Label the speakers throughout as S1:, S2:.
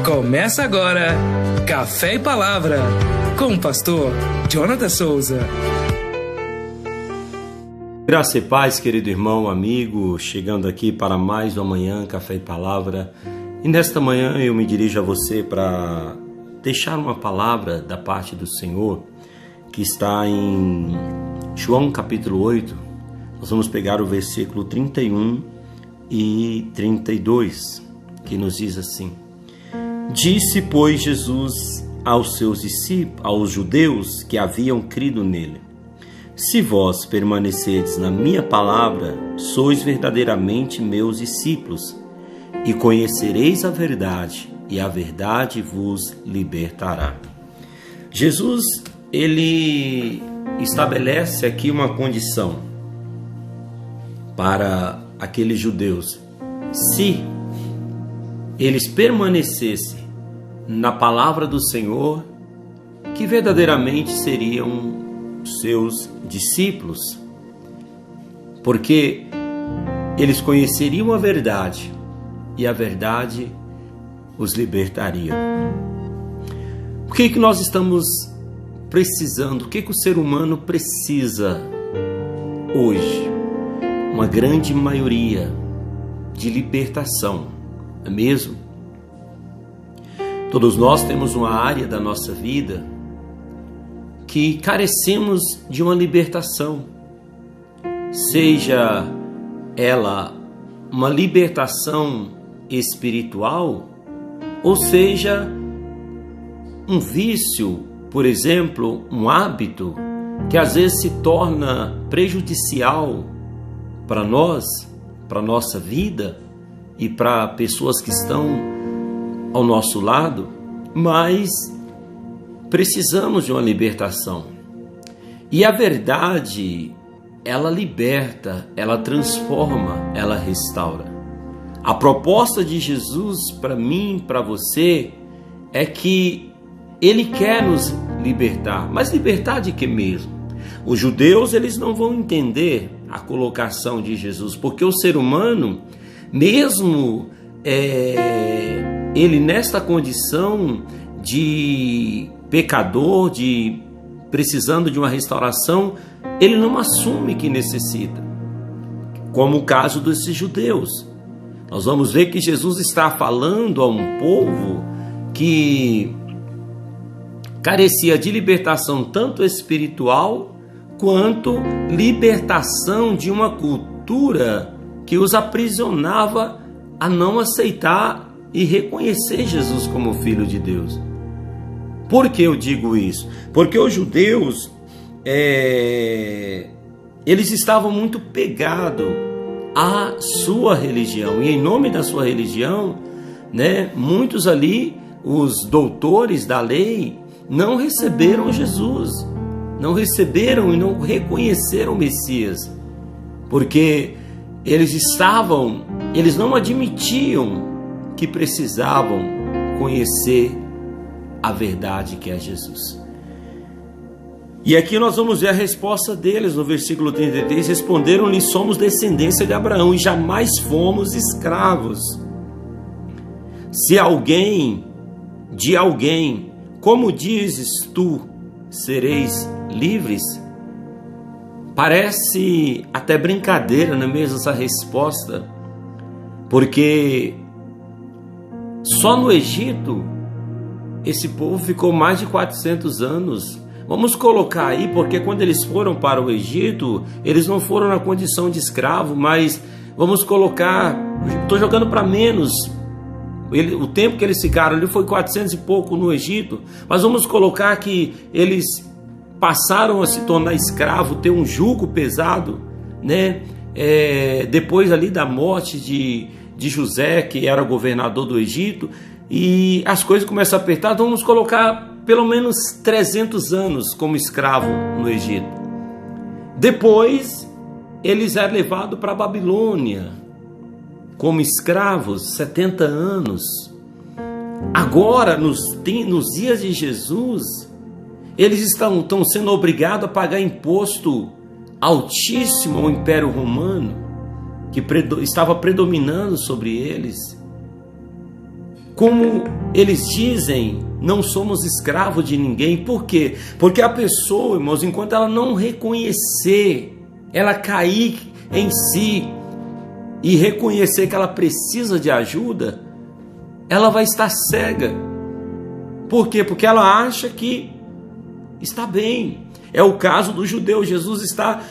S1: Começa agora Café e Palavra com o pastor Jonathan Souza.
S2: Graça e paz, querido irmão, amigo, chegando aqui para mais uma manhã, Café e Palavra. E nesta manhã eu me dirijo a você para deixar uma palavra da parte do Senhor, que está em João capítulo 8. Nós vamos pegar o versículo 31 e 32, que nos diz assim: Disse, pois, Jesus aos seus discípulos, aos judeus que haviam crido nele: Se vós permanecerdes na minha palavra, sois verdadeiramente meus discípulos, e conhecereis a verdade, e a verdade vos libertará. Jesus, ele estabelece aqui uma condição para aqueles judeus. Se eles permanecessem na palavra do Senhor, que verdadeiramente seriam seus discípulos, porque eles conheceriam a verdade e a verdade os libertaria. O que nós estamos precisando? O que o ser humano precisa hoje? Uma grande maioria de libertação, não é mesmo? Todos nós temos uma área da nossa vida que carecemos de uma libertação, seja ela uma libertação espiritual, ou seja, um vício, por exemplo, um hábito que às vezes se torna prejudicial para nós, para a nossa vida e para pessoas que estão ao nosso lado, mas precisamos de uma libertação. E a verdade, ela liberta, ela transforma, ela restaura. A proposta de Jesus para mim, para você, é que Ele quer nos libertar. Mas libertar de que mesmo? Os judeus, eles não vão entender a colocação de Jesus, porque o ser humano, mesmo ele nesta condição de pecador, de precisando de uma restauração, ele não assume que necessita, como o caso desses judeus. Nós vamos ver que Jesus está falando a um povo que carecia de libertação tanto espiritual quanto libertação de uma cultura que os aprisionava a não aceitar e reconhecer Jesus como Filho de Deus. Por que eu digo isso? Porque os judeus, eles estavam muito pegados à sua religião, e em nome da sua religião, muitos ali, os doutores da lei, não receberam Jesus, não receberam e não reconheceram o Messias, porque eles não admitiam que precisavam conhecer a verdade que é Jesus. E aqui nós vamos ver a resposta deles no versículo 33. Responderam-lhe: somos descendência de Abraão e jamais fomos escravos. Se de alguém, como dizes tu, sereis livres? Parece até brincadeira, não é mesmo, essa resposta? Porque só no Egito esse povo ficou mais de 400 anos. Vamos colocar aí, porque quando eles foram para o Egito, eles não foram na condição de escravo, mas vamos colocar, estou jogando para menos, o tempo que eles ficaram ali foi 400 e pouco no Egito, mas vamos colocar que eles passaram a se tornar escravo, ter um jugo pesado, depois ali da morte de José, que era governador do Egito, e as coisas começam a apertar. Então vamos colocar pelo menos 300 anos como escravo no Egito. Depois eles eram levados para a Babilônia como escravos, 70 anos. Agora, nos dias de Jesus, eles estão sendo obrigados a pagar imposto altíssimo ao Império Romano, que estava predominando sobre eles. Como eles dizem, não somos escravos de ninguém. Por quê? Porque a pessoa, irmãos, enquanto ela não reconhecer, ela cair em si e reconhecer que ela precisa de ajuda, ela vai estar cega. Por quê? Porque ela acha que está bem. É o caso do judeu. Jesus está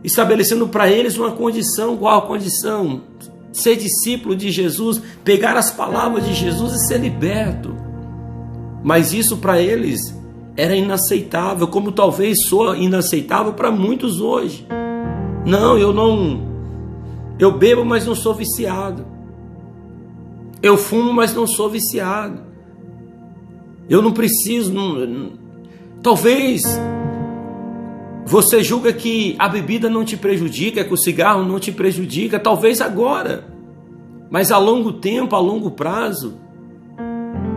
S2: estabelecendo para eles uma condição. Qual a condição? Ser discípulo de Jesus, pegar as palavras de Jesus e ser liberto. Mas isso para eles era inaceitável, como talvez soa inaceitável para muitos hoje. Não, eu bebo, mas não sou viciado. Eu fumo, mas não sou viciado. Eu não preciso. Talvez você julga que a bebida não te prejudica, que o cigarro não te prejudica, talvez agora. Mas a longo tempo, a longo prazo,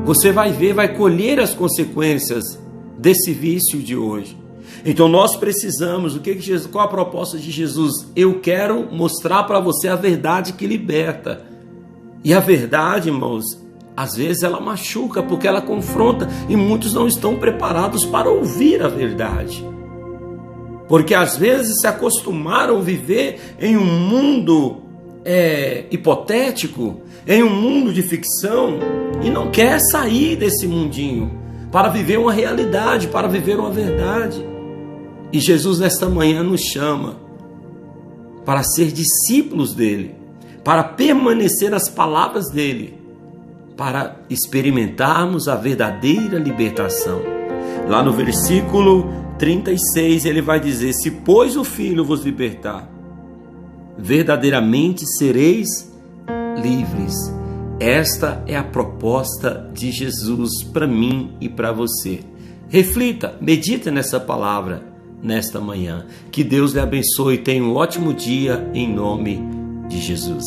S2: você vai ver, vai colher as consequências desse vício de hoje. Então nós precisamos, qual a proposta de Jesus? Eu quero mostrar para você a verdade que liberta. E a verdade, irmãos, às vezes ela machuca, porque ela confronta, e muitos não estão preparados para ouvir a verdade. Porque às vezes se acostumaram a viver em um mundo hipotético, em um mundo de ficção, e não quer sair desse mundinho para viver uma realidade, para viver uma verdade. E Jesus nesta manhã nos chama para ser discípulos dele, para permanecer nas palavras dele, para experimentarmos a verdadeira libertação. Lá no versículo 36 ele vai dizer: se pois o Filho vos libertar, verdadeiramente sereis livres. Esta é a proposta de Jesus para mim e para você. Reflita, medita nessa palavra nesta manhã. Que Deus lhe abençoe e tenha um ótimo dia em nome de Jesus.